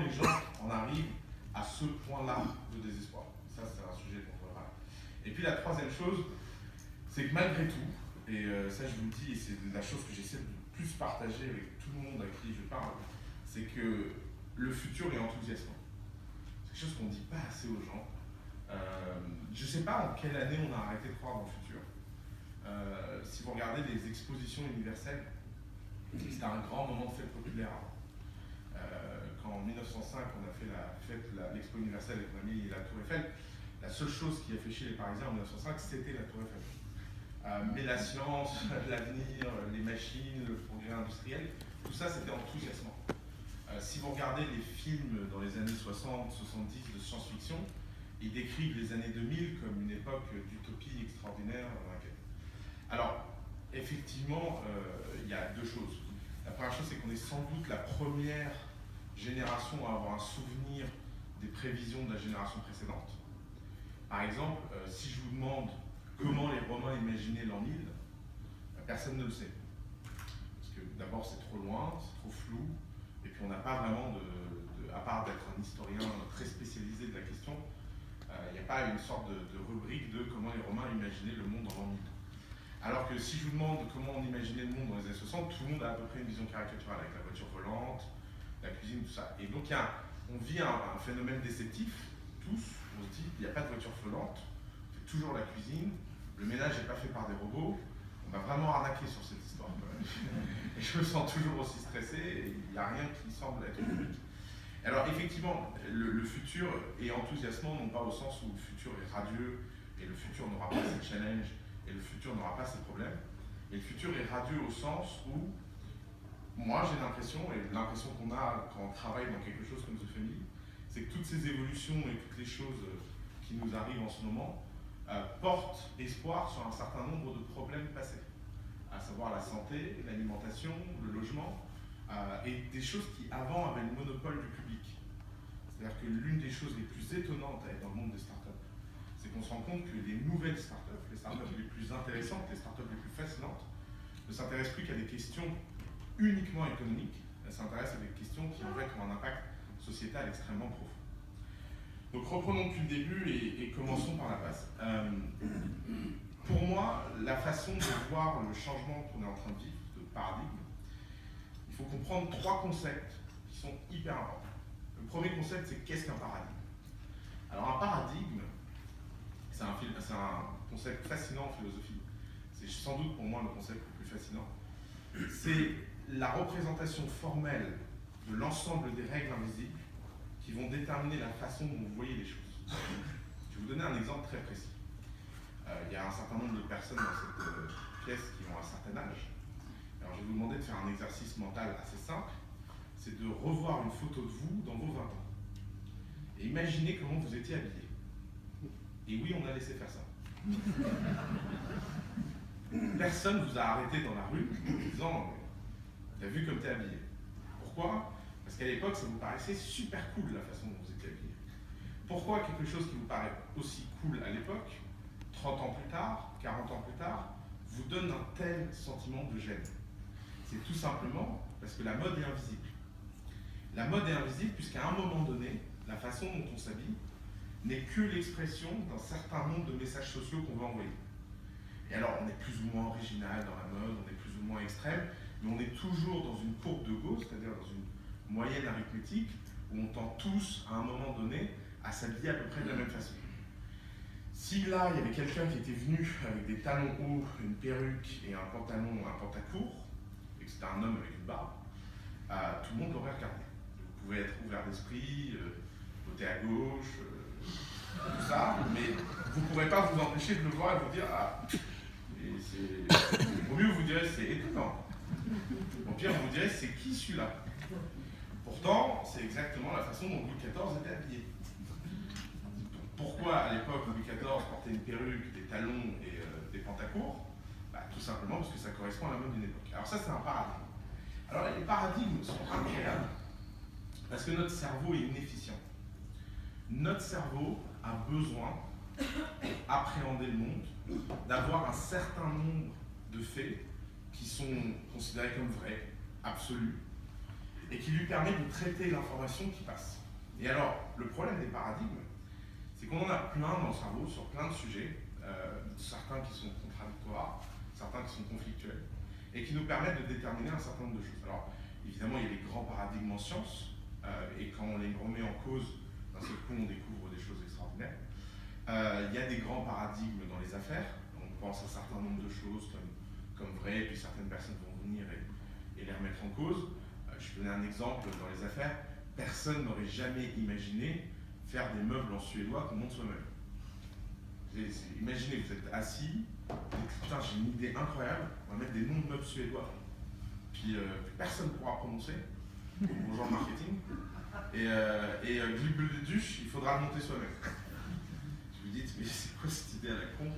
les gens en arrivent à ce point-là de désespoir. Ça, c'est un sujet qu'on verra. Et puis la troisième chose, c'est que malgré tout, et ça je vous le dis, et c'est la chose que j'essaie de plus partager avec tout le monde à qui je parle, c'est que le futur est enthousiasmant. C'est quelque chose qu'on ne dit pas assez aux gens. Je ne sais pas en quelle année on a arrêté de croire dans le futur. Si vous regardez les expositions universelles, c'était un grand moment de fête populaire. Quand en 1905 on a fait l'expo universelle et qu'on a mis la Tour Eiffel, la seule chose qui a fait chier les Parisiens en 1905, c'était la Tour Eiffel. Mais la science, l'avenir, les machines, le progrès industriel, tout ça c'était enthousiasmant. Si vous regardez les films dans les années 60, 70 de science-fiction, ils décrivent les années 2000 comme une époque d'utopie extraordinaire. Alors, effectivement, il y a deux choses. La première chose, c'est qu'on est sans doute la première génération à avoir un souvenir des prévisions de la génération précédente. Par exemple, si je vous demande comment les Romains imaginaient l'an 1000, personne ne le sait. Parce que d'abord, c'est trop loin, c'est trop flou, et puis on n'a pas vraiment à part d'être un historien très spécialisé de la question, il n'y a pas une sorte de rubrique de comment les Romains imaginaient le monde en l'an 1000. Alors que si je vous demande comment on imaginait le monde dans les années 60, tout le monde a à peu près une vision caricaturale avec la voiture volante, la cuisine, tout ça. Et donc on vit un phénomène déceptif, tous, on se dit il n'y a pas de voiture volante, on fait toujours la cuisine, le ménage n'est pas fait par des robots, on m'a vraiment arnaqué sur cette histoire. Et je me sens toujours aussi stressé et il n'y a rien qui semble être unique. Alors effectivement, le futur est enthousiasmant, non pas au sens où le futur est radieux et le futur n'aura pas ses challenges et le futur n'aura pas ses problèmes. Et le futur est radieux au sens où, moi j'ai l'impression, et l'impression qu'on a quand on travaille dans quelque chose comme The Family, c'est que toutes ces évolutions et toutes les choses qui nous arrivent en ce moment portent espoir sur un certain nombre de problèmes passés, à savoir la santé, l'alimentation, le logement, et des choses qui avant avaient le monopole du public. C'est-à-dire que l'une des choses les plus étonnantes à être dans le monde des startups, c'est qu'on se rend compte que les nouvelles startups, les startups les plus intéressantes, les startups les plus fascinantes, ne s'intéressent plus qu'à des questions uniquement économiques, elles s'intéressent à des questions qui en fait ont un impact sociétal extrêmement profond. Donc reprenons depuis le début et commençons par la base. Pour moi, la façon de voir le changement qu'on est en train de vivre, de paradigme, il faut comprendre trois concepts qui sont hyper importants. Le premier concept, c'est qu'est-ce qu'un paradigme? Alors un paradigme, c'est un concept fascinant en philosophie. C'est sans doute pour moi le concept le plus fascinant. C'est la représentation formelle de l'ensemble des règles invisibles qui vont déterminer la façon dont vous voyez les choses. Je vais vous donner un exemple très précis. Il y a un certain nombre de personnes dans cette pièce qui ont un certain âge. Alors je vais vous demander de faire un exercice mental assez simple. C'est de revoir une photo de vous dans vos 20 ans. Et imaginez comment vous étiez habillé. Et oui, on a laissé faire ça. Personne vous a arrêté dans la rue en disant « T'as vu comme t'es habillé ». Pourquoi? Parce qu'à l'époque, ça vous paraissait super cool la façon dont vous étiez habillé. Pourquoi quelque chose qui vous paraît aussi cool à l'époque, 30 ans plus tard, 40 ans plus tard, vous donne un tel sentiment de gêne? C'est tout simplement parce que la mode est invisible. La mode est invisible puisqu'à un moment donné, la façon dont on s'habille n'est que l'expression d'un certain nombre de messages sociaux qu'on veut envoyer. Et alors, on est plus ou moins original dans la mode, on est plus ou moins extrême, mais on est toujours dans une courbe de Gauss, c'est-à-dire dans une moyenne arithmétique, où on tend tous, à un moment donné, à s'habiller à peu près de la même façon. Si là, il y avait quelqu'un qui était venu avec des talons hauts, une perruque et un pantacourt, et que c'était un homme avec une barbe, tout le monde l'aurait regardé. Vous pouvez être ouvert d'esprit, voter à gauche, tout ça, mais vous ne pourrez pas vous empêcher de le voir et vous dire « Ah, au mieux vous direz c'est étonnant. Au pire vous direz c'est qui celui-là ?» Pourtant, c'est exactement la façon dont Louis XIV était habillé. Pourquoi à l'époque Louis XIV portait une perruque, des talons et des pantacourts? Tout simplement parce que ça correspond à la mode d'une époque. Alors ça c'est un paradigme. Alors les paradigmes sont incroyables parce que notre cerveau est inefficient. Notre cerveau a besoin, pour appréhender le monde, d'avoir un certain nombre de faits qui sont considérés comme vrais, absolus. et qui lui permet de traiter l'information qui passe. Et alors, le problème des paradigmes, c'est qu'on en a plein dans le cerveau sur plein de sujets, certains qui sont contradictoires, certains qui sont conflictuels, et qui nous permettent de déterminer un certain nombre de choses. Alors, évidemment, il y a les grands paradigmes en sciences, et quand on les remet en cause, d'un seul coup, on découvre des choses extraordinaires. Il y a des grands paradigmes dans les affaires, on pense à un certain nombre de choses comme vraies, puis certaines personnes vont venir et les remettre en cause. Je vais donner un exemple dans les affaires. Personne n'aurait jamais imaginé faire des meubles en suédois qu'on monte soi-même. Imaginez, vous êtes assis, vous dites, putain, j'ai une idée incroyable, on va mettre des noms de meubles suédois, puis personne ne pourra prononcer, au genre marketing, et Glühbüdedusch, il faudra le monter soi-même. Vous dites, mais c'est quoi cette idée à la con?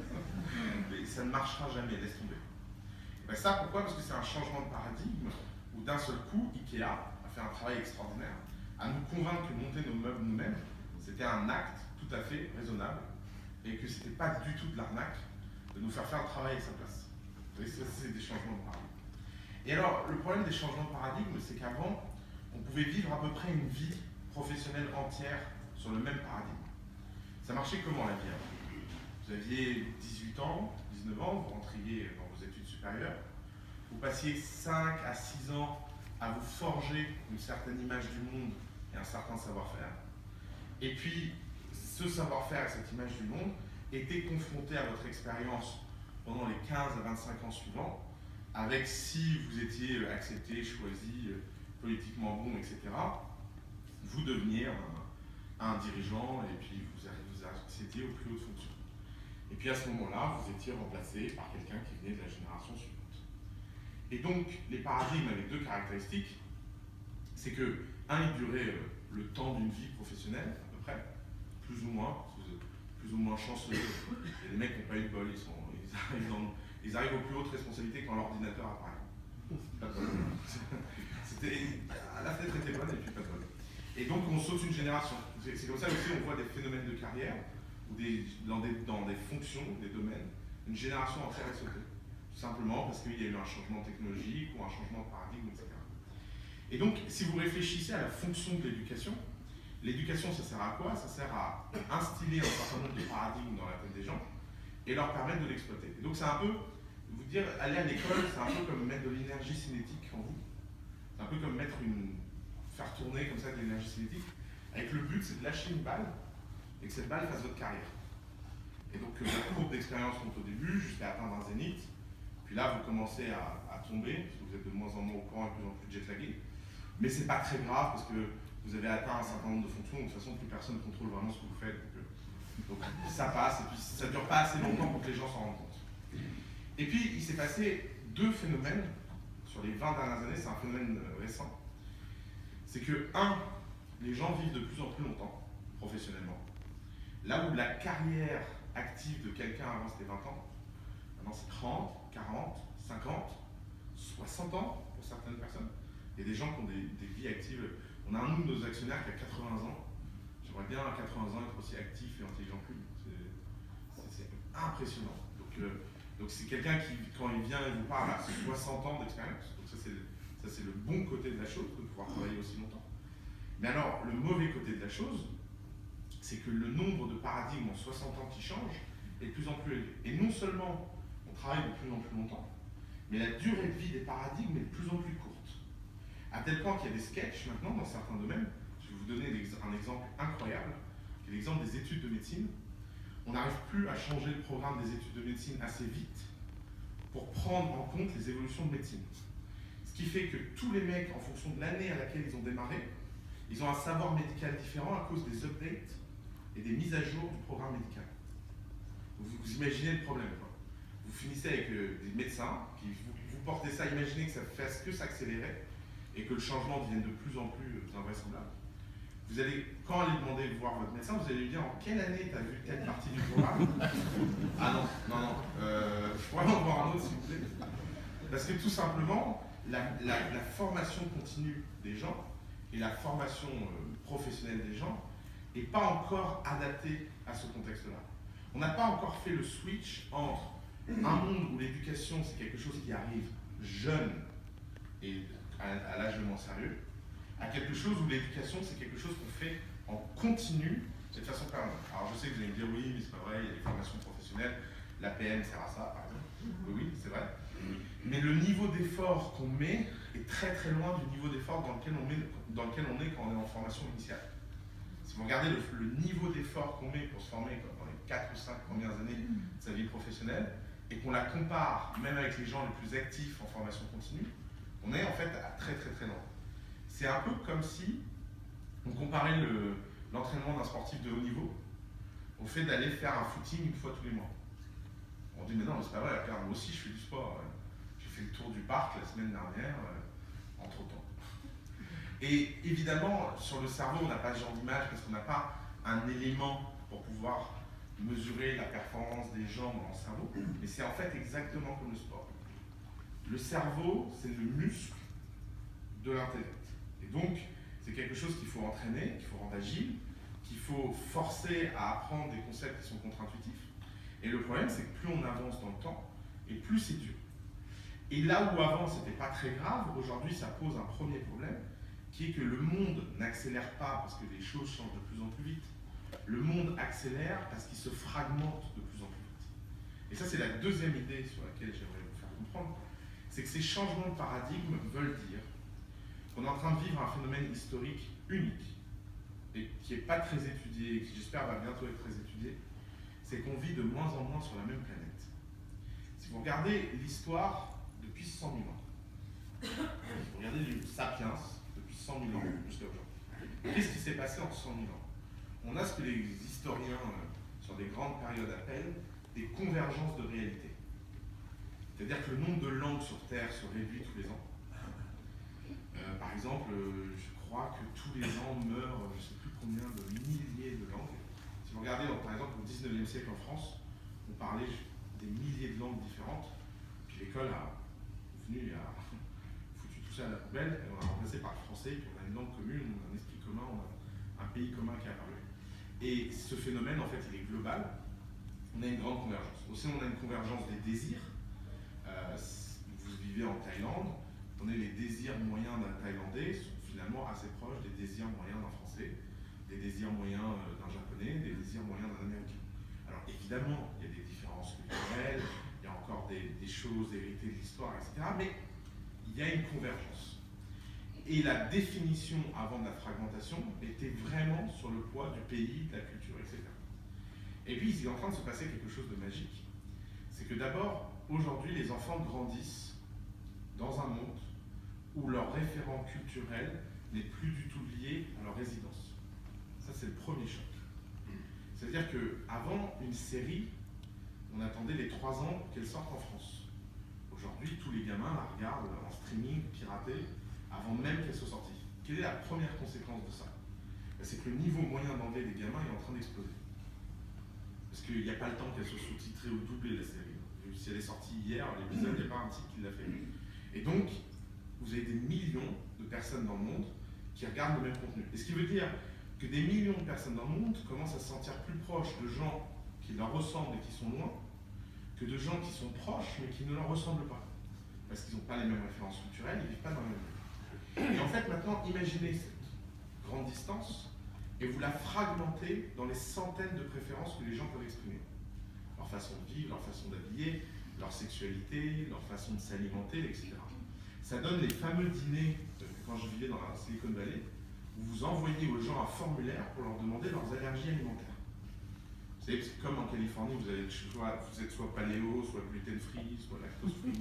Mais ça ne marchera jamais, laisse tomber. Et ben ça, pourquoi? Parce que c'est un changement de paradigme où d'un seul coup, Ikea a fait un travail extraordinaire à nous convaincre que monter nos meubles nous-mêmes, c'était un acte tout à fait raisonnable et que c'était pas du tout de l'arnaque de nous faire faire le travail à sa place. Vous voyez, ça, c'est des changements de paradigme. Et alors, le problème des changements de paradigme, c'est qu'avant, on pouvait vivre à peu près une vie professionnelle entière sur le même paradigme. Ça marchait comment la vie? Vous aviez 18 ans, 19 ans, vous rentriez dans vos études supérieures, vous passiez 5 à 6 ans à vous forger une certaine image du monde et un certain savoir-faire. Et puis, ce savoir-faire et cette image du monde était confronté à votre expérience pendant les 15 à 25 ans suivants, avec si vous étiez accepté, choisi, politiquement bon, etc., vous deveniez un dirigeant et puis vous accédiez aux plus hautes fonctions. Et puis à ce moment-là, vous étiez remplacé par quelqu'un qui venait de la génération suivante. Et donc, les paradigmes avaient deux caractéristiques. C'est que, un, ils duraient le temps d'une vie professionnelle, à peu près, plus ou moins, parce que vous êtes plus ou moins chanceux. Et les mecs n'ont pas eu de bol, ils arrivent aux plus hautes responsabilités quand l'ordinateur apparaît. Pas de bol. La fenêtre était bonne et puis pas de bol. Et donc on saute une génération. C'est comme ça aussi on voit des phénomènes de carrière, ou dans des fonctions, des domaines, une génération entière est sautée. Tout simplement parce qu'il y a eu un changement technologique ou un changement de paradigme, etc. Et donc, si vous réfléchissez à la fonction de l'éducation, ça sert à quoi? Ça sert à instiller un certain nombre de paradigmes dans la tête des gens et leur permettre de l'exploiter. Et donc, c'est un peu, vous dire, aller à l'école, c'est un peu comme mettre de l'énergie cinétique en vous. C'est un peu comme faire tourner comme ça de l'énergie cinétique, avec le but, c'est de lâcher une balle et que cette balle fasse votre carrière. Et donc, la courbe d'expérience monte au début jusqu'à atteindre un zénith. Puis là, vous commencez à tomber, parce que vous êtes de moins en moins au courant et de plus en plus jetlagué. Mais c'est pas très grave, parce que vous avez atteint un certain nombre de fonctions, de toute façon, plus personne ne contrôle vraiment ce que vous faites. Donc ça passe, et puis ça ne dure pas assez longtemps pour que les gens s'en rendent compte. Et puis, il s'est passé deux phénomènes sur les 20 dernières années, c'est un phénomène récent. C'est que, les gens vivent de plus en plus longtemps, professionnellement. Là où la carrière active de quelqu'un avant c'était 20 ans, maintenant c'est 30, 40, 50, 60 ans pour certaines personnes. Il y a des gens qui ont des vies actives. On a un de nos actionnaires qui a 80 ans. J'aimerais bien à 80 ans être aussi actif et intelligent que lui. C'est impressionnant. Donc c'est quelqu'un qui, quand il vient et vous parle, a 60 ans d'expérience. Donc ça c'est le bon côté de la chose, de pouvoir travailler aussi longtemps. Mais alors, le mauvais côté de la chose, c'est que le nombre de paradigmes en 60 ans qui changent est de plus en plus élevé. Et non seulement on travaille de plus en plus longtemps, mais la durée de vie des paradigmes est de plus en plus courte. À tel point qu'il y a des sketchs maintenant dans certains domaines. Je vais vous donner un exemple incroyable, qui est l'exemple des études de médecine. On n'arrive plus à changer le programme des études de médecine assez vite pour prendre en compte les évolutions de médecine. Ce qui fait que tous les mecs, en fonction de l'année à laquelle ils ont démarré, ils ont un savoir médical différent à cause des updates et des mises à jour du programme médical. Vous imaginez le problème, quoi. Vous finissez avec des médecins qui vous portez ça, imaginez que ça fasse que s'accélérer et que le changement devienne de plus en plus invraisemblable. Vous allez, quand allez demander de voir votre médecin, vous allez lui dire en quelle année tu as vu telle partie du programme. Ah non, je pourrais en voir un autre s'il vous plaît. Parce que tout simplement, la formation continue des gens et la formation professionnelle des gens n'est pas encore adaptée à ce contexte-là. On n'a pas encore fait le switch entre un monde où l'éducation c'est quelque chose qui arrive jeune et à l'âge de moins sérieux, à quelque chose où l'éducation, c'est quelque chose qu'on fait en continu et de façon permanente. Alors je sais que vous allez me dire, oui, mais c'est pas vrai, il y a des formations professionnelles, la PM sert à ça, par exemple. Oui, oui, c'est vrai. Mais le niveau d'effort qu'on met est très très loin du niveau d'effort dans lequel on est quand on est en formation initiale. Si vous regardez le niveau d'effort qu'on met pour se former dans les 4 ou 5 premières années de sa vie professionnelle, et qu'on la compare même avec les gens les plus actifs en formation continue, on est en fait à très très très loin. C'est un peu comme si on comparait l'entraînement d'un sportif de haut niveau au fait d'aller faire un footing une fois tous les mois. On dit mais non, c'est pas vrai, regarde, moi aussi je fais du sport. J'ai fait le tour du parc la semaine dernière, entre temps. Et évidemment, sur le cerveau, on n'a pas ce genre d'image parce qu'on n'a pas un élément pour pouvoir mesurer la performance des gens dans le cerveau, mais c'est en fait exactement comme le sport. Le cerveau, c'est le muscle de l'intellect. Et donc, c'est quelque chose qu'il faut entraîner, qu'il faut rendre agile, qu'il faut forcer à apprendre des concepts qui sont contre-intuitifs. Et le problème, c'est que plus on avance dans le temps, et plus c'est dur. Et là où avant, c'était pas très grave, aujourd'hui, ça pose un premier problème, qui est que le monde n'accélère pas parce que les choses changent de plus en plus vite. Le monde accélère parce qu'il se fragmente de plus en plus vite. Et ça, c'est la deuxième idée sur laquelle j'aimerais vous faire comprendre, c'est que ces changements de paradigme veulent dire qu'on est en train de vivre un phénomène historique unique, et qui n'est pas très étudié, et qui j'espère va bientôt être très étudié, c'est qu'on vit de moins en moins sur la même planète. Si vous regardez l'histoire depuis 100 000 ans, si vous regardez les Sapiens depuis 100 000 ans jusqu'à aujourd'hui, qu'est-ce qui s'est passé en 100 000 ans? On a ce que les historiens sur des grandes périodes appellent des convergences de réalité. C'est-à-dire que le nombre de langues sur Terre se réduit tous les ans. Par exemple, je crois que tous les ans meurent, je ne sais plus combien de milliers de langues. Si vous regardez, par exemple, au 19e siècle en France, on parlait des milliers de langues différentes, puis l'école a foutu tout ça à la poubelle, et on l'a remplacé par le français, puis on a une langue commune, on a un esprit commun, on a un pays commun qui a apparu. Et ce phénomène, en fait, il est global. On a une grande convergence. Aussi, on a une convergence des désirs. Vous vivez en Thaïlande, les désirs moyens d'un Thaïlandais sont finalement assez proches des désirs moyens d'un Français, des désirs moyens d'un Japonais, des désirs moyens d'un Américain. Alors évidemment, il y a des différences culturelles, il y a encore des choses héritées de l'histoire, etc. Mais il y a une convergence. Et la définition avant de la fragmentation était vraiment sur le poids du pays, de la culture, etc. Et puis il est en train de se passer quelque chose de magique. C'est que d'abord, aujourd'hui, les enfants grandissent dans un monde où leur référent culturel n'est plus du tout lié à leur résidence. Ça, c'est le premier choc. C'est-à-dire qu'avant une série, on attendait les 3 ans qu'elle sorte en France. Aujourd'hui, tous les gamins la regardent en streaming, piraté, avant même qu'elle soit sortie. Quelle est la première conséquence de ça? C'est que le niveau moyen d'anglais des gamins est en train d'exploser. Parce qu'il n'y a pas le temps qu'elle soit sous-titrée ou doublée, la série. Si elle est sortie hier, l'épisode, il n'y a pas un titre qui l'a fait. Et donc, vous avez des millions de personnes dans le monde qui regardent le même contenu. Et ce qui veut dire que des millions de personnes dans le monde commencent à se sentir plus proches de gens qui leur ressemblent et qui sont loin, que de gens qui sont proches mais qui ne leur ressemblent pas. Parce qu'ils n'ont pas les mêmes références culturelles, ils ne vivent pas dans le même lieu. Et en fait, maintenant, imaginez cette grande distance et vous la fragmentez dans les centaines de préférences que les gens peuvent exprimer. Leur façon de vivre, leur façon d'habiller, leur sexualité, leur façon de s'alimenter, etc. Ça donne les fameux dîners, quand je vivais dans la Silicon Valley, où vous envoyez aux gens un formulaire pour leur demander leurs allergies alimentaires. Vous savez, c'est comme en Californie, vous êtes soit paléo, soit gluten-free, soit lactose-free.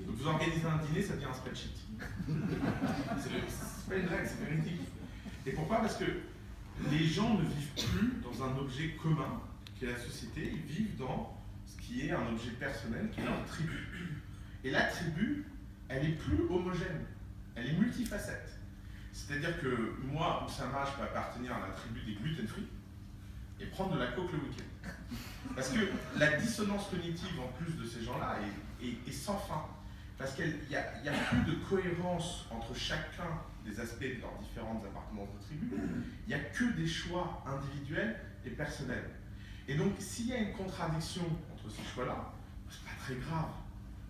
Donc vous organisez un dîner, ça devient un spreadsheet. C'est pas une règle, c'est véridique. Et pourquoi? Parce que les gens ne vivent plus dans un objet commun, qui est la société, ils vivent dans ce qui est un objet personnel, qui est leur tribu. Et la tribu, elle est plus homogène, elle est multifacette. C'est-à-dire que moi, Oussama, je peux appartenir à la tribu des gluten-free et prendre de la coke le week-end. Parce que la dissonance cognitive en plus de ces gens-là est sans fin. Parce qu'il n'y a plus de cohérence entre chacun des aspects de leurs différentes appartenances de tribu. Il n'y a que des choix individuels et personnels. Et donc, s'il y a une contradiction entre ces choix-là, c'est pas très grave.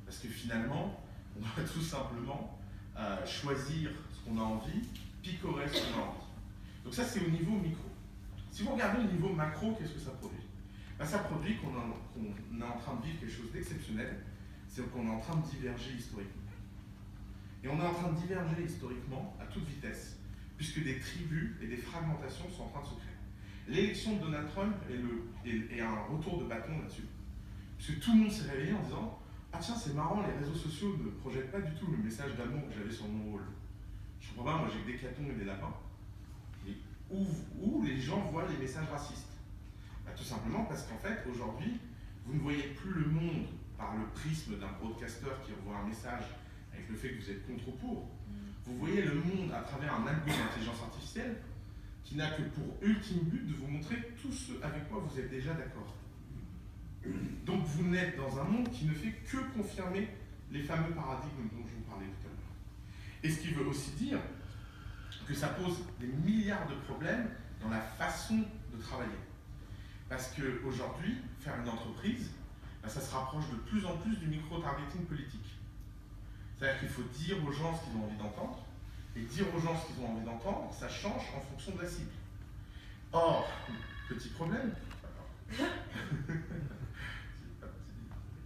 Parce que finalement, on va tout simplement choisir ce qu'on a envie, picorer ce qu'on a envie. Donc ça, c'est au niveau micro. Si vous regardez au niveau macro, qu'est-ce que ça produit? Ça produit qu'on est en train de vivre quelque chose d'exceptionnel, c'est qu'on est en train de diverger historiquement. Et on est en train de diverger historiquement à toute vitesse, puisque des tribus et des fragmentations sont en train de se créer. L'élection de Donald Trump est un retour de bâton là-dessus. Puisque tout le monde s'est réveillé en disant « Ah tiens, c'est marrant, les réseaux sociaux ne projettent pas du tout le message d'amour que j'avais sur mon rôle. Je comprends pas, moi j'ai que des catons et des lapins. » Et où les gens voient les messages racistes? Tout simplement parce qu'en fait, aujourd'hui, vous ne voyez plus le monde par le prisme d'un broadcaster qui envoie un message avec le fait que vous êtes contre ou pour. Vous voyez le monde à travers un algo d'intelligence artificielle qui n'a que pour ultime but de vous montrer tout ce avec quoi vous êtes déjà d'accord. Donc vous n'êtes dans un monde qui ne fait que confirmer les fameux paradigmes dont je vous parlais tout à l'heure. Et ce qui veut aussi dire que ça pose des milliards de problèmes dans la façon de travailler. Parce qu'aujourd'hui, faire une entreprise, ça se rapproche de plus en plus du micro-targeting politique. C'est-à-dire qu'il faut dire aux gens ce qu'ils ont envie d'entendre, et dire aux gens ce qu'ils ont envie d'entendre, ça change en fonction de la cible. Or, petit problème,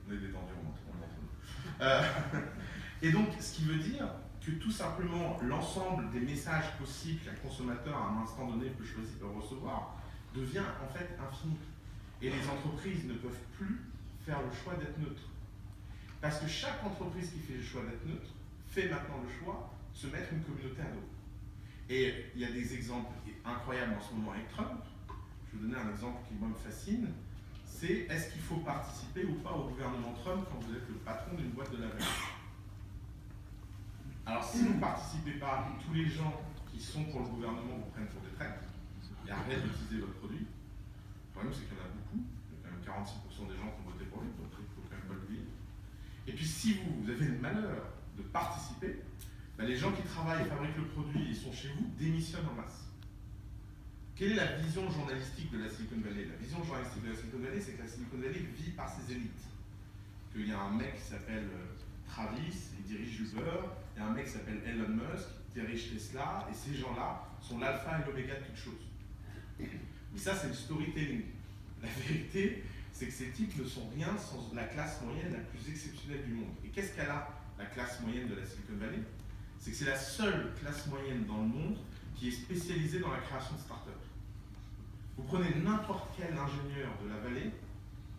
on est détendu, on entend. Et donc, ce qui veut dire que tout simplement, l'ensemble des messages possibles qu'un consommateur à un instant donné peut choisir de recevoir devient en fait infini. Et les entreprises ne peuvent plus faire le choix d'être neutres. Parce que chaque entreprise qui fait le choix d'être neutre fait maintenant le choix de se mettre une communauté à dos. Et il y a des exemples incroyables en ce moment avec Trump. Je vais vous donner un exemple qui moi me fascine. C'est est-ce qu'il faut participer ou pas au gouvernement Trump quand vous êtes le patron d'une boîte de lavage? Alors si vous ne participez pas, tous les gens qui sont pour le gouvernement vous prennent pour des traîtres et arrêtent d'utiliser votre produit. Le problème c'est qu'il y en a beaucoup. Il y a quand même 46% des gens qui ont voté pour lui, donc il ne faut quand même pas l'oublier. Et puis si vous avez le malheur de participer, les gens qui travaillent et fabriquent le produit et sont chez vous démissionnent en masse. Quelle est la vision journalistique de la Silicon Valley? La vision journalistique de la Silicon Valley, c'est que la Silicon Valley vit par ses élites. Qu'il y a un mec qui s'appelle Travis, il dirige Uber, il y a un mec qui s'appelle Elon Musk, qui dirige Tesla, et ces gens-là sont l'alpha et l'oméga de toute chose. Mais ça, c'est le storytelling. La vérité, c'est que ces types ne sont rien sans la classe moyenne la plus exceptionnelle du monde. Et qu'est-ce qu'elle a, la classe moyenne de la Silicon Valley? C'est que c'est la seule classe moyenne dans le monde qui est spécialisée dans la création de start-up. Vous prenez n'importe quel ingénieur de la vallée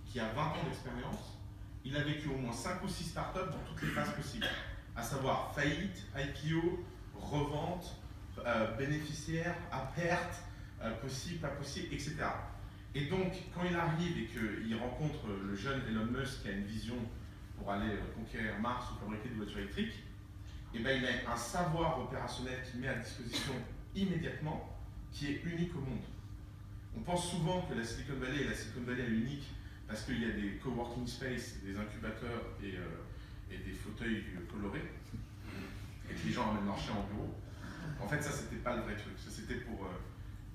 qui a 20 ans d'expérience, il a vécu au moins 5 ou 6 startups dans toutes les phases possibles, à savoir faillite, IPO, revente, bénéficiaire, à perte, possible, pas possible, etc. Et donc, quand il arrive et qu'il rencontre le jeune Elon Musk qui a une vision pour aller conquérir Mars ou fabriquer des voitures électriques, et ben, il a un savoir opérationnel qu'il met à disposition immédiatement qui est unique au monde. On pense souvent que la Silicon Valley est unique parce qu'il y a des coworking space, des incubateurs et des fauteuils colorés et que les gens amènent leur chien en bureau. En fait, ça, c'était pas le vrai truc. Ça, c'était pour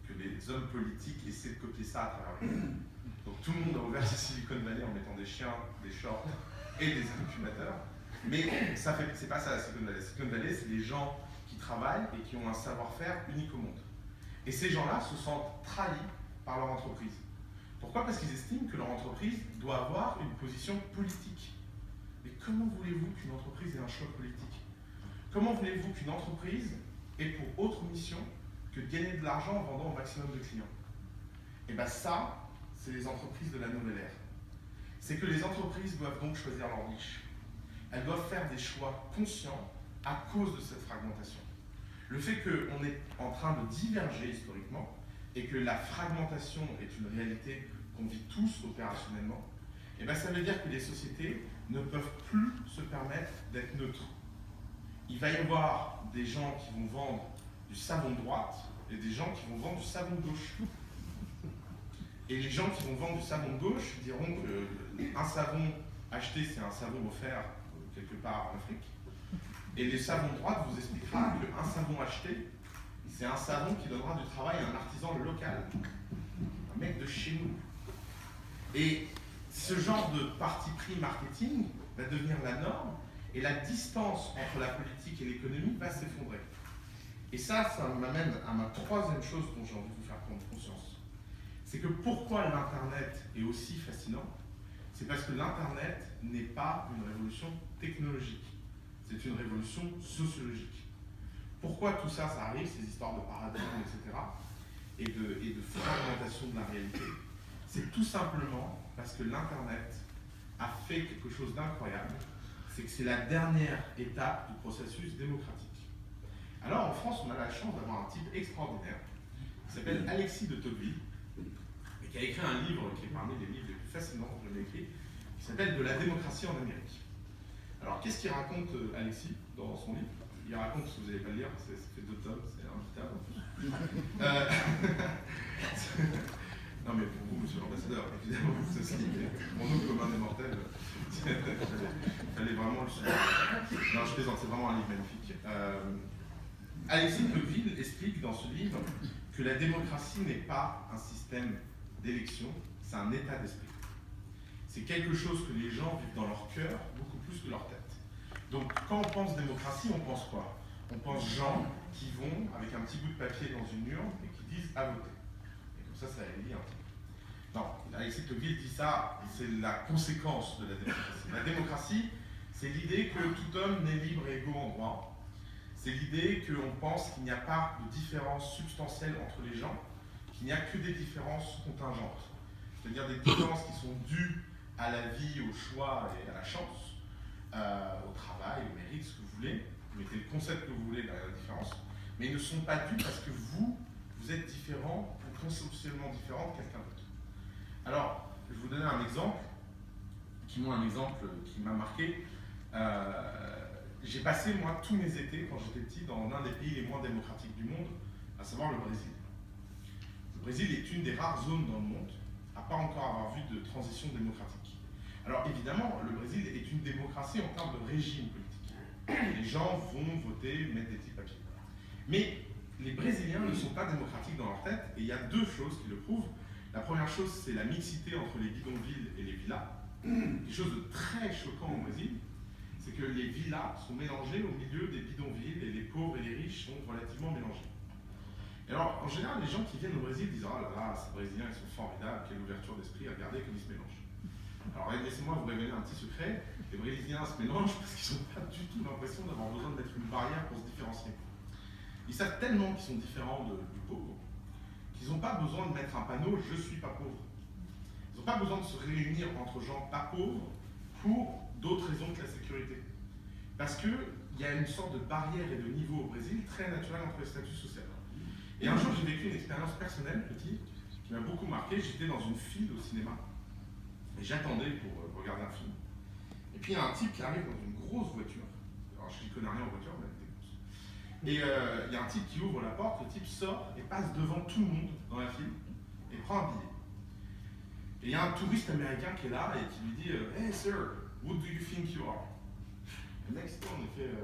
que les hommes politiques essaient de copier ça à travers le monde. Donc tout le monde a ouvert sa Silicon Valley en mettant des chiens, des shorts et des incubateurs. Mais c'est pas ça la Silicon Valley. La Silicon Valley, c'est les gens qui travaillent et qui ont un savoir-faire unique au monde. Et ces gens-là se sentent trahis par leur entreprise. Pourquoi? Parce qu'ils estiment que leur entreprise doit avoir une position politique. Mais comment voulez-vous qu'une entreprise ait un choix politique? Comment voulez-vous qu'une entreprise ait pour autre mission que de gagner de l'argent en vendant au maximum de clients? Et bien ça, c'est les entreprises de la nouvelle ère. C'est que les entreprises doivent donc choisir leur niche. Elles doivent faire des choix conscients à cause de cette fragmentation. Le fait qu'on est en train de diverger historiquement et que la fragmentation est une réalité qu'on vit tous opérationnellement, et bien ça veut dire que les sociétés ne peuvent plus se permettre d'être neutres. Il va y avoir des gens qui vont vendre du savon de droite et des gens qui vont vendre du savon de gauche. Et les gens qui vont vendre du savon de gauche diront qu'un savon acheté, c'est un savon offert quelque part en Afrique. Et les savons de droite vous expliquera qu'un savon acheté, c'est un savon qui donnera du travail à un artisan local, un mec de chez nous. Et ce genre de parti pris marketing va devenir la norme et la distance entre la politique et l'économie va s'effondrer. Et ça m'amène à ma troisième chose dont j'ai envie de vous faire prendre conscience. C'est que pourquoi l'Internet est aussi fascinant, c'est parce que l'Internet n'est pas une révolution technologique, c'est une révolution sociologique. Pourquoi tout ça, ça arrive, ces histoires de paradigmes, etc., et de fragmentation de la réalité? C'est tout simplement parce que l'Internet a fait quelque chose d'incroyable, c'est que c'est la dernière étape du processus démocratique. Alors en France, on a la chance d'avoir un type extraordinaire qui s'appelle Alexis de Tocqueville, et qui a écrit un livre qui est parmi les livres les plus fascinants que j'ai écrit, qui s'appelle « De la démocratie en Amérique ». Alors qu'est-ce qu'il raconte Alexis dans son livre? Il raconte, si vous n'allez pas le lire, ça fait 2 tomes, c'est imbitable en plus. Non mais pour vous, monsieur l'ambassadeur, évidemment, ceci, mon nom commun des mortels, il fallait vraiment le suivre. Non, je plaisante, c'est vraiment un livre magnifique. Alexis de Tocqueville explique dans ce livre que la démocratie n'est pas un système d'élection, c'est un état d'esprit. C'est quelque chose que les gens vivent dans leur cœur beaucoup plus que leur tête. Donc quand on pense démocratie, on pense quoi? On pense gens qui vont avec un petit bout de papier dans une urne et qui disent à voter. Et comme ça élit un petit peu. Non, Alexis de Tocqueville dit ça, c'est la conséquence de la démocratie. La démocratie, c'est l'idée que tout homme naît libre et égaux en droit. C'est l'idée qu'on pense qu'il n'y a pas de différence substantielle entre les gens, qu'il n'y a que des différences contingentes. C'est-à-dire des différences qui sont dues à la vie, au choix et à la chance, au travail, au mérite, ce que vous voulez. Vous mettez le concept que vous voulez derrière la différence. Mais ils ne sont pas dus parce que vous êtes différent ou conceptuellement différent de quelqu'un d'autre. Alors, je vais vous donner un exemple qui m'a marqué. J'ai passé, moi, tous mes étés, quand j'étais petit, dans l'un des pays les moins démocratiques du monde, à savoir le Brésil. Le Brésil est une des rares zones dans le monde à pas encore avoir vu de transition démocratique. Alors évidemment, le Brésil est une démocratie en termes de régime politique. Les gens vont voter, mettre des petits papiers. Mais les Brésiliens ne sont pas démocratiques dans leur tête, et il y a 2 choses qui le prouvent. La première chose, c'est la mixité entre les bidonvilles et les villas. Quelque chose de très choquant au Brésil, c'est que les villas sont mélangées au milieu des bidonvilles, et les pauvres et les riches sont relativement mélangés. Et alors, en général, les gens qui viennent au Brésil disent « Oh là là, ces Brésiliens, ils sont formidables, quelle ouverture d'esprit, regardez comme ils se mélangent. » Alors, laissez-moi vous révéler un petit secret, les Brésiliens se mélangent parce qu'ils n'ont pas du tout l'impression d'avoir besoin de mettre une barrière pour se différencier. Ils savent tellement qu'ils sont différents du pauvre, qu'ils n'ont pas besoin de mettre un panneau « Je suis pas pauvre ». Ils n'ont pas besoin de se réunir entre gens pas pauvres pour d'autres raisons que la sécurité. Parce qu'il y a une sorte de barrière et de niveau au Brésil très naturel entre les statuts sociaux. Et un jour, j'ai vécu une expérience personnelle, petit, qui m'a beaucoup marqué. J'étais dans une file au cinéma, et j'attendais pour regarder un film. Et puis, il y a un type qui arrive dans une grosse voiture. Alors, je n'y connais rien en voiture, mais elle était grosse. Et il y a un type qui ouvre la porte, le type sort et passe devant tout le monde dans la file, et prend un billet. Et il y a un touriste américain qui est là, et qui lui dit « Hey, sir, what do you think you are ?» Le mec se tourne et fait,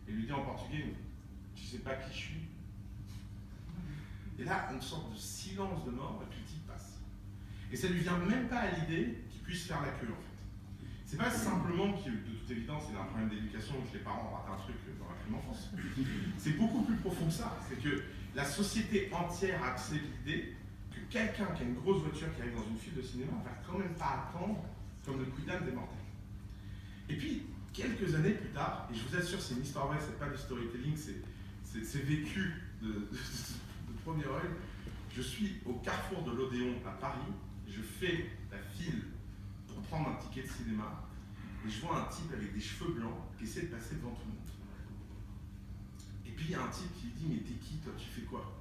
et lui dit en portugais « Tu sais pas qui je suis ?» Et là, une sorte de silence de mort, et puis le type passe. Et ça lui vient même pas à l'idée qu'il puisse faire la queue, en fait. C'est pas simplement que, de toute évidence, il a un problème d'éducation où les parents ont raté un truc dans la prime enfance. C'est beaucoup plus profond que ça. C'est que la société entière accepte l'idée que quelqu'un qui a une grosse voiture qui arrive dans une file de cinéma va quand même pas attendre comme le quidam des mortels. Et puis, quelques années plus tard, et je vous assure, c'est une histoire vraie, c'est pas du storytelling, c'est vécu de premier œil, je suis au carrefour de l'Odéon à Paris, je fais la file pour prendre un ticket de cinéma, et je vois un type avec des cheveux blancs qui essaie de passer devant tout le monde. Et puis il y a un type qui lui dit « Mais t'es qui toi, tu fais quoi ?»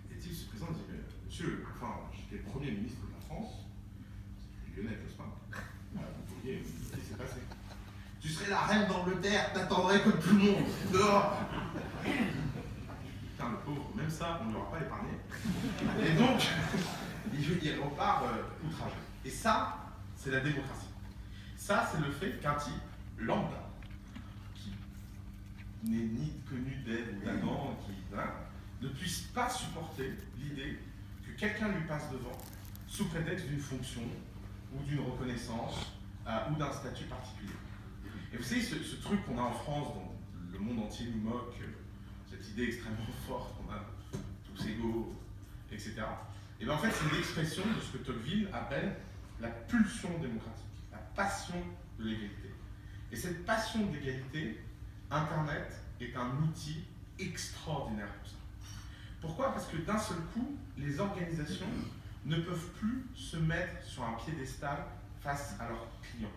Et le type se présente et dit « Monsieur, enfin, j'étais Premier ministre de la France, c'est lyonnais, n'est-ce pas? Vous voyez ce qui s'est passé. Tu serais la reine d'Angleterre, t'attendrais comme tout le monde, dehors !» Putain, le pauvre, même ça, on ne l'aura pas épargné. Et donc, il repart outragé. Et ça, c'est la démocratie. Ça, c'est le fait qu'un type lambda, qui n'est ni connu d'aide ou d'Adam, ne puisse pas supporter l'idée que quelqu'un lui passe devant sous prétexte d'une fonction ou d'une reconnaissance ou d'un statut particulier. Et vous savez, ce truc qu'on a en France, dont le monde entier nous moque, cette idée extrêmement forte qu'on a tous égaux, etc. Et bien en fait, c'est l'expression de ce que Tocqueville appelle la pulsion démocratique, la passion de l'égalité. Et cette passion de l'égalité, Internet est un outil extraordinaire pour ça. Pourquoi? Parce que d'un seul coup, les organisations ne peuvent plus se mettre sur un piédestal face à leurs clients.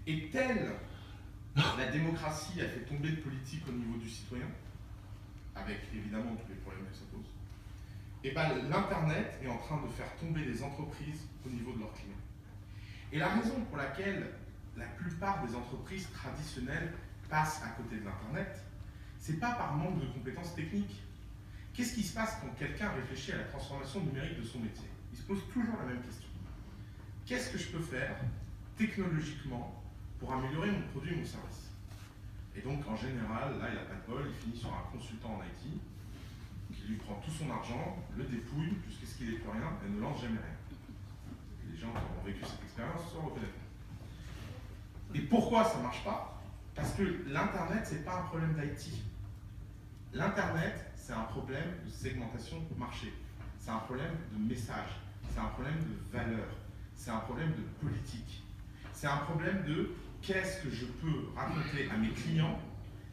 Et telle la démocratie a fait tomber le politique au niveau du citoyen, avec évidemment tous les problèmes que ça pose, et bien l'Internet est en train de faire tomber les entreprises au niveau de leurs clients. Et la raison pour laquelle la plupart des entreprises traditionnelles passent à côté de l'Internet, c'est pas par manque de compétences techniques. Qu'est-ce qui se passe quand quelqu'un réfléchit à la transformation numérique de son métier? Il se pose toujours la même question. Qu'est-ce que je peux faire technologiquement pour améliorer mon produit et mon service? Et donc, en général, là, il n'a pas de bol, il finit sur un consultant en IT qui lui prend tout son argent, le dépouille jusqu'à ce qu'il n'ait plus rien et ne lance jamais rien. Les gens qui ont vécu cette expérience se reconnaîtront. Et pourquoi ça ne marche pas? Parce que l'Internet, ce n'est pas un problème d'IT. L'Internet, c'est un problème de segmentation de marché. C'est un problème de message. C'est un problème de valeur. C'est un problème de politique. C'est un problème de qu'est-ce que je peux raconter à mes clients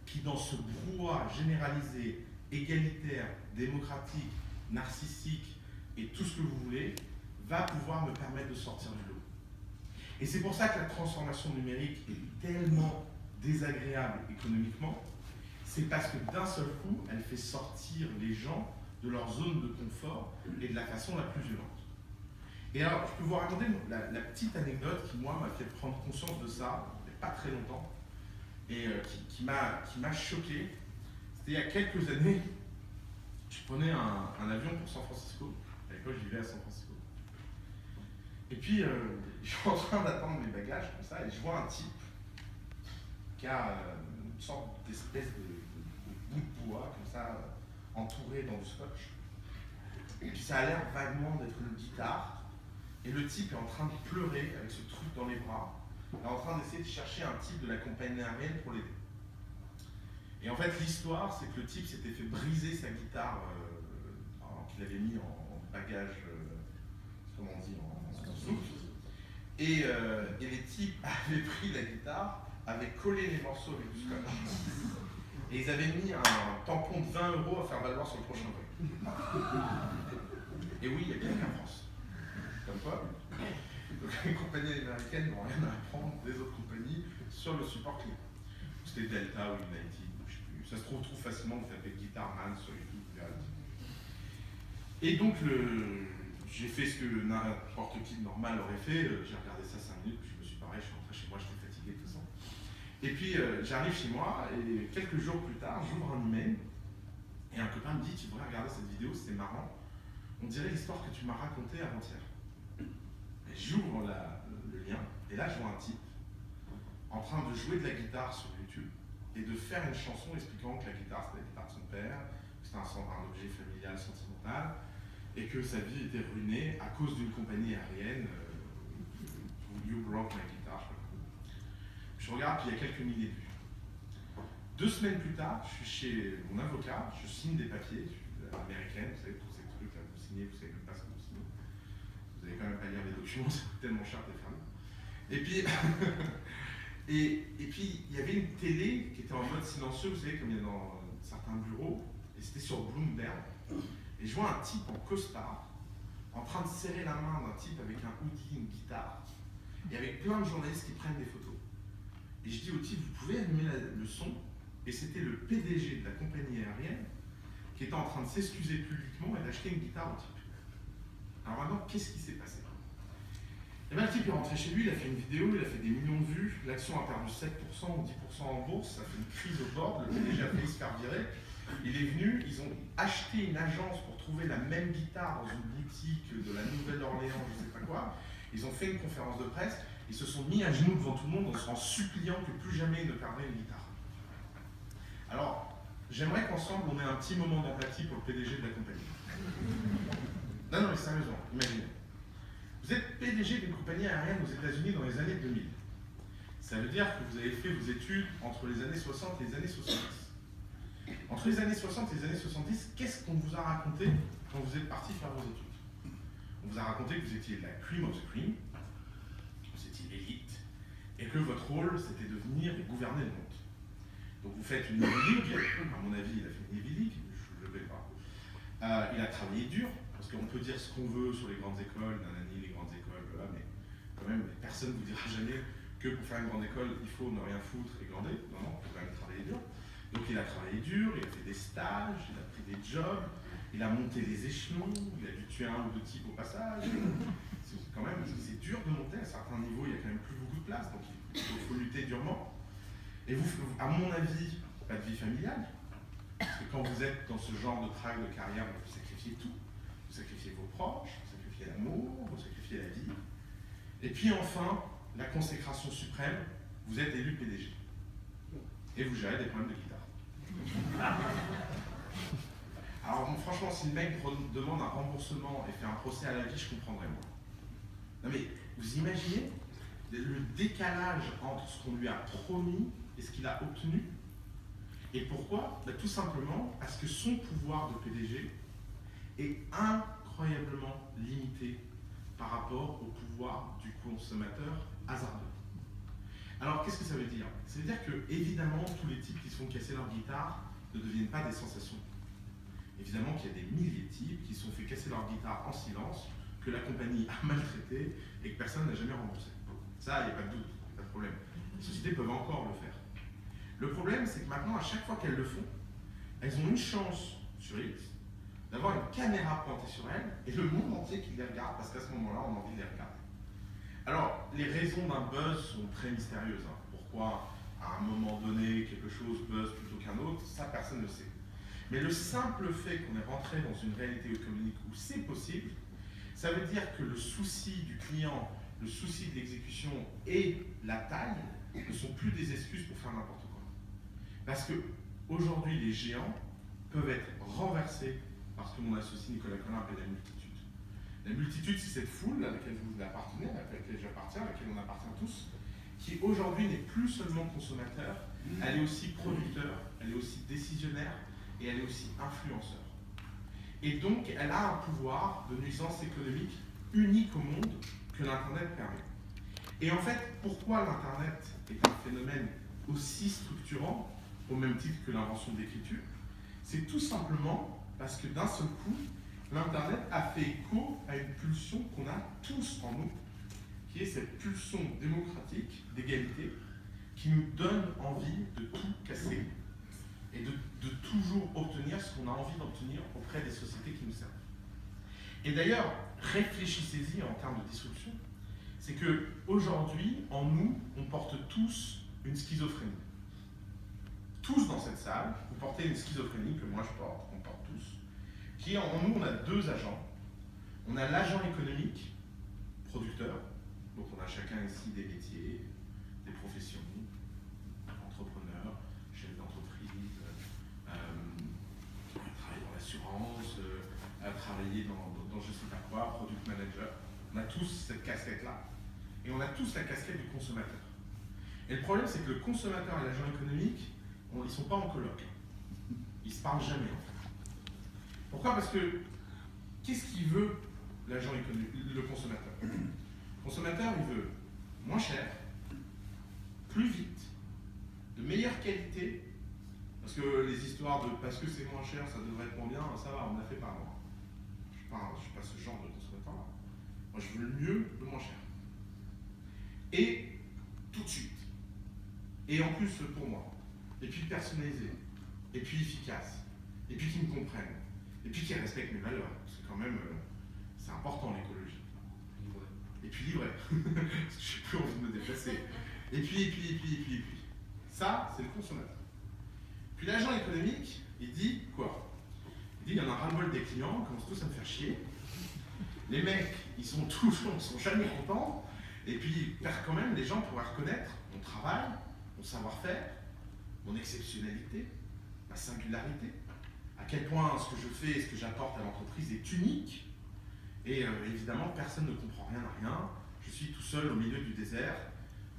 qui, dans ce brouhaha généralisé, égalitaire, démocratique, narcissique et tout ce que vous voulez, va pouvoir me permettre de sortir du lot. Et c'est pour ça que la transformation numérique est tellement désagréable économiquement, c'est parce que d'un seul coup, elle fait sortir les gens de leur zone de confort et de la façon la plus violente. Et alors, je peux vous raconter la petite anecdote qui, moi, m'a fait prendre conscience de ça, il n'y a pas très longtemps, et qui m'a choqué. C'était il y a quelques années, je prenais un avion pour San Francisco. À l'époque, je vivais à San Francisco. Et puis, je suis en train d'attendre mes bagages, comme ça, et je vois un type qui a une sorte d'espèce de bout de bois, comme ça, entouré dans du scotch. Et puis ça a l'air vaguement d'être une guitare. Et le type est en train de pleurer avec ce truc dans les bras. Il est en train d'essayer de chercher un type de la compagnie aérienne pour l'aider. Et en fait, l'histoire, c'est que le type s'était fait briser sa guitare qu'il avait mis en bagage, comment on dit, en soute. Et les types avaient pris la guitare, avaient collé les morceaux avec du scotch. Et ils avaient mis un tampon de 20 € à faire valoir sur le prochain vol. Et oui, il y a quelqu'un en France. Comme quoi, donc les compagnies américaines n'ont rien à apprendre des autres compagnies sur le support client. C'était Delta ou United, je ne sais plus. Ça se trouve facilement, vous tapez Guitar Man sur YouTube, vous verrez. Et donc, j'ai fait ce que n'importe qui de normal aurait fait. J'ai regardé ça 5 minutes, puis je me suis barré, je suis rentré chez moi, j'étais fatigué de tout ça. Et puis, j'arrive chez moi, et quelques jours plus tard, j'ouvre un email, et un copain me dit, tu devrais regarder cette vidéo, c'était marrant. On dirait l'histoire que tu m'as racontée avant-hier. Et j'ouvre le lien, et là, je vois un type en train de jouer de la guitare sur YouTube, et de faire une chanson expliquant que la guitare, c'était la guitare de son père, que c'était un objet familial, sentimental, et que sa vie était ruinée à cause d'une compagnie aérienne, You Broke My Guitar, je sais pas. Je regarde, puis il y a quelques milliers de vues. 2 semaines plus tard, je suis chez mon avocat, je signe des papiers, je suis américaine, vous savez, tous ces trucs là, vous signez, vous savez même pas ce que vous signez. Vous n'allez quand même pas lire les documents, ça coûte tellement cher les femmes. Et puis, et puis, il y avait une télé qui était en mode silencieux, vous savez, comme il y a dans certains bureaux, et c'était sur Bloomberg. Et je vois un type en costard, en train de serrer la main d'un type avec un hoodie, une guitare, et avec plein de journalistes qui prennent des photos. Et je dis au type, vous pouvez allumer le son? Et c'était le PDG de la compagnie aérienne qui était en train de s'excuser publiquement et d'acheter une guitare au type. Alors maintenant, qu'est-ce qui s'est passé? Et bien le type est rentré chez lui, il a fait une vidéo, il a fait des millions de vues, l'action a perdu 7% ou 10% en bourse, ça fait une crise au board, le PDG a failli se faire virer. Il est venu, ils ont acheté une agence pour trouver la même guitare dans une boutique de la Nouvelle-Orléans, je ne sais pas quoi. Ils ont fait une conférence de presse, ils se sont mis à genoux devant tout le monde en suppliant que plus jamais ils ne perdraient une guitare. Alors, j'aimerais qu'ensemble on ait un petit moment d'empathie pour le PDG de la compagnie. Non, mais sérieusement, imaginez. Vous êtes PDG d'une compagnie aérienne aux États-Unis dans les années 2000. Ça veut dire que vous avez fait vos études entre les années 60 et les années 70. Entre les années 60 et les années 70, qu'est-ce qu'on vous a raconté quand vous êtes parti faire vos études? On vous a raconté que vous étiez la cream of the cream, que vous étiez l'élite, et que votre rôle, c'était de venir et gouverner le monde. Donc vous faites une Ivy League, à mon avis, il a fait une Ivy League, je ne le vais pas. Il a travaillé dur, parce qu'on peut dire ce qu'on veut sur les grandes écoles, nanani, les grandes écoles, mais quand même, personne ne vous dira jamais que pour faire une grande école, il faut ne rien foutre et glander. Non, non, il faut quand même travailler dur. Donc il a travaillé dur, il a fait des stages, il a pris des jobs, il a monté les échelons, il a dû tuer un ou deux types au passage. Quand même, c'est dur de monter à certains niveaux, il n'y a quand même plus beaucoup de place, donc il faut lutter durement. Et vous, à mon avis, pas de vie familiale, parce que quand vous êtes dans ce genre de track de carrière, vous sacrifiez tout. Vous sacrifiez vos proches, vous sacrifiez l'amour, vous sacrifiez la vie. Et puis enfin, la consécration suprême, vous êtes élu PDG. Et vous gérez des problèmes de guitare. Alors bon, franchement, si le mec demande un remboursement et fait un procès à la vie, je comprendrais moi. Non mais, vous imaginez le décalage entre ce qu'on lui a promis et ce qu'il a obtenu? Et pourquoi? Tout simplement parce que son pouvoir de PDG est incroyablement limité par rapport au pouvoir du consommateur hasardeux. Alors, qu'est-ce que ça veut dire? Ça veut dire que, évidemment, tous les types qui se font casser leur guitare ne deviennent pas des sensations. Évidemment qu'il y a des milliers de types qui se sont fait casser leur guitare en silence, que la compagnie a maltraité et que personne n'a jamais remboursé. Ça, il n'y a pas de doute, il n'y a pas de problème. Les sociétés peuvent encore le faire. Le problème, c'est que maintenant, à chaque fois qu'elles le font, elles ont une chance sur X d'avoir une caméra pointée sur elles et le monde entier qui les regarde, parce qu'à ce moment-là, on a envie de les regarder. Alors, les raisons d'un buzz sont très mystérieuses. Pourquoi, à un moment donné, quelque chose buzz plutôt qu'un autre, ça, personne ne le sait. Mais le simple fait qu'on est rentré dans une réalité économique où c'est possible, ça veut dire que le souci du client, le souci de l'exécution et la taille ne sont plus des excuses pour faire n'importe quoi. Parce que aujourd'hui, les géants peuvent être renversés par ce que mon associé Nicolas Collin appelle la multitude. La multitude, c'est cette foule à laquelle vous appartenez, à laquelle j'appartiens, à laquelle on appartient tous, qui aujourd'hui n'est plus seulement consommateur, elle est aussi producteur, elle est aussi décisionnaire et elle est aussi influenceur. Et donc, elle a un pouvoir de nuisance économique unique au monde que l'Internet permet. Et en fait, pourquoi l'Internet est un phénomène aussi structurant, au même titre que l'invention de l'écriture? C'est tout simplement parce que d'un seul coup, l'Internet a fait écho à une pulsion qu'on a tous en nous, qui est cette pulsion démocratique, d'égalité, qui nous donne envie de tout casser et de toujours obtenir ce qu'on a envie d'obtenir auprès des sociétés qui nous servent. Et d'ailleurs, réfléchissez-y en termes de disruption, c'est qu'aujourd'hui, en nous, on porte tous une schizophrénie. Tous dans cette salle, vous portez une schizophrénie que moi je porte, on porte tous, qui est en nous, on a deux agents. On a l'agent économique, producteur, donc on a chacun ici des métiers, des professions, entrepreneurs, chefs d'entreprise, travailler dans l'assurance, travailler dans je sais pas quoi, product manager. On a tous cette casquette-là. Et on a tous la casquette du consommateur. Et le problème, c'est que le consommateur et l'agent économique, ils ne sont pas en colloque. Ils ne se parlent jamais, en fait. Pourquoi? Parce que, qu'est-ce qu'il veut, l'agent économique, le consommateur? Le consommateur, il veut moins cher, plus vite, de meilleure qualité, parce que les histoires de parce que c'est moins cher, ça devrait être moins bien, ça va, on ne l'a fait pas, moi. Je suis pas ce genre de consommateur-là. Moi, je veux le mieux, le moins cher. Et tout de suite. Et en plus, pour moi. Et puis personnalisé. Et puis efficace. Et puis qui me comprennent. Et puis qui respectent mes valeurs. Parce que quand même, c'est important l'écologie. Et puis livré. Parce que je n'ai plus envie de me déplacer. Et puis. Ça, c'est le consommateur. Puis l'agent économique, il dit quoi? Il dit, il y en a ras-le-bol des clients, ils commencent tous à me faire chier. Les mecs, ils sont jamais contents. Et puis, quand même, les gens pourraient reconnaître mon travail, mon savoir-faire, mon exceptionnalité, ma singularité, à quel point ce que je fais et ce que j'apporte à l'entreprise est unique. Et évidemment, personne ne comprend rien à rien. Je suis tout seul au milieu du désert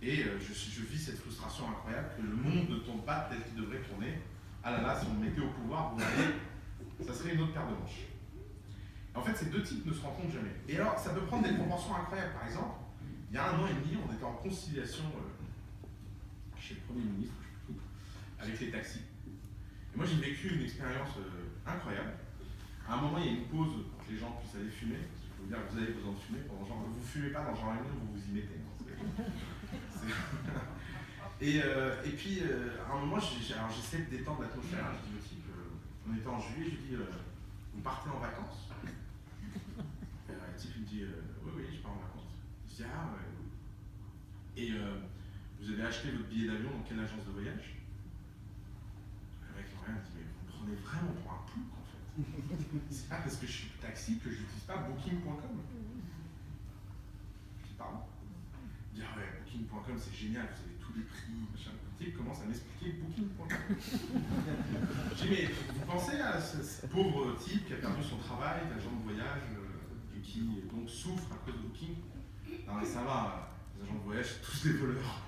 et je vis cette frustration incroyable que le monde ne tourne pas tel qu'il devrait tourner ah là là, si on le mettait au pouvoir, vous voyez, ça serait une autre paire de manches. En fait, ces deux types ne se rencontrent jamais. Et alors, ça peut prendre des proportions incroyables. Par exemple, il y a 1 an et demi, on était en conciliation chez le Premier ministre, avec les taxis. Et moi, j'ai vécu une expérience incroyable. À un moment, il y a une pause pour que les gens puissent aller fumer. Il faut vous dire que vous avez besoin de fumer. Pendant genre, vous ne fumez pas dans genre réunion, vous vous y mettez. Et puis, à un moment, j'essaie de détendre l'atmosphère. Je dis au type, on était en juillet, je lui dis, vous partez en vacances? Le type il me dit, oui, je pars en vacances. Je dis, ah ouais. Et vous avez acheté votre billet d'avion dans quelle agence de voyage? Le mec me dit, mais vous me prenez vraiment pour un plouc en fait. C'est pas parce que je suis taxi que je n'utilise pas booking.com. Je dis, pardon? Il dit, ah ouais, booking.com c'est génial, vous avez tous les prix, machin. Le type commence à m'expliquer booking.com. Je dis, mais vous pensez à ce pauvre type qui a perdu son travail, d'agent de voyage, et qui donc souffre à cause de Booking? Non mais ça va, les agents de voyage, c'est tous des voleurs.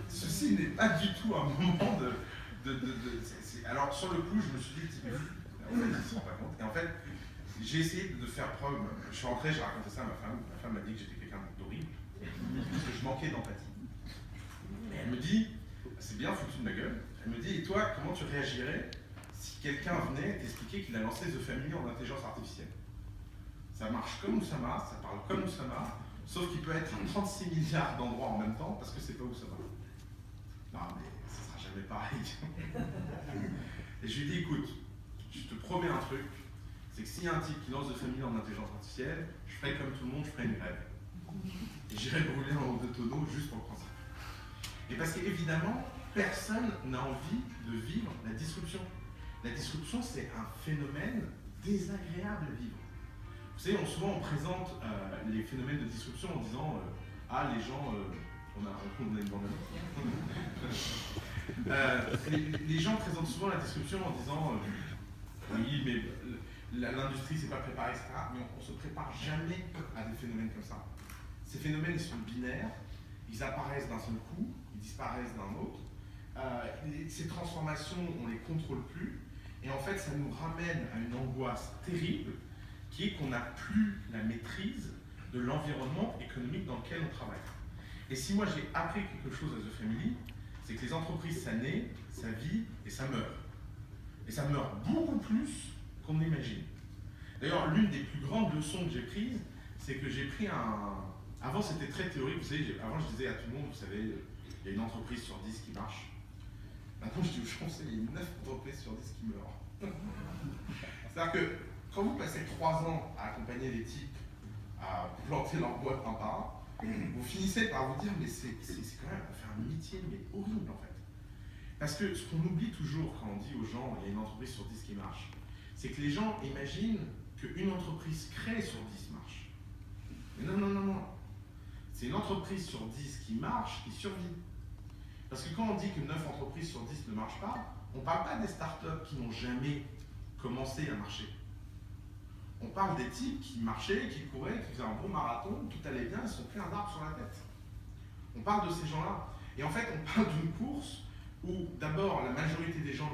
Ceci n'est pas du tout un moment de alors sur le coup, je me suis dit, en fait, ils ne se rendent pas compte. Et en fait, j'ai essayé de faire preuve. Je suis rentré, j'ai raconté ça à ma femme. Ma femme m'a dit que j'étais quelqu'un d'horrible, parce que je manquais d'empathie. Et elle me dit, c'est bien foutu de ma gueule. Elle me dit, et toi, comment tu réagirais si quelqu'un venait t'expliquer qu'il a lancé The Family en intelligence artificielle? Ça marche comme Oussama, ça parle comme Oussama, sauf qu'il peut être à 36 milliards d'endroits en même temps parce que c'est pas Oussama. Non, mais ça sera jamais pareil. Et je lui dis, écoute, je te promets un truc, c'est que s'il y a un type qui lance The Family en intelligence artificielle, je ferai comme tout le monde, je ferai une grève. Et j'irai brûler un haut de tonneau juste pour le principe. Et parce qu'évidemment, personne n'a envie de vivre la disruption. La disruption, c'est un phénomène désagréable à vivre. Vous savez, souvent on présente les phénomènes de disruption en disant ah, les gens, on a une bande les gens présentent souvent la disruption en disant oui, mais l'industrie s'est pas préparée, etc. Mais on ne se prépare jamais à des phénomènes comme ça. Ces phénomènes, ils sont binaires, ils apparaissent d'un seul coup, ils disparaissent d'un autre. Ces transformations, on ne les contrôle plus. Et en fait, ça nous ramène à une angoisse terrible qui est qu'on n'a plus la maîtrise de l'environnement économique dans lequel on travaille. Et si moi j'ai appris quelque chose à The Family, c'est que les entreprises, ça naît, ça vit et ça meurt. Et ça meurt beaucoup plus qu'on n'imagine. D'ailleurs, l'une des plus grandes leçons que j'ai prises, c'est que j'ai pris un... Avant, c'était très théorique, vous savez, avant je disais à tout le monde, vous savez, il y a une entreprise sur 10 qui marche. Maintenant, je dis aux gens, il y a 9 entreprises sur 10 qui meurent. C'est-à-dire que quand vous passez 3 ans à accompagner les types à planter leur boîte un par un, vous finissez par vous dire, mais c'est quand même, on fait un métier mais horrible en fait. Parce que ce qu'on oublie toujours quand on dit aux gens, il y a une entreprise sur 10 qui marche, c'est que les gens imaginent qu'une entreprise créée sur 10 marche. Mais non. C'est une entreprise sur 10 qui marche, qui survit. Parce que quand on dit que 9 entreprises sur 10 ne marchent pas, on ne parle pas des startups qui n'ont jamais commencé à marcher. On parle des types qui marchaient, qui couraient, qui faisaient un bon marathon, tout allait bien, ils se sont pris un arbre sur la tête. On parle de ces gens-là. Et en fait, on parle d'une course où d'abord la majorité des gens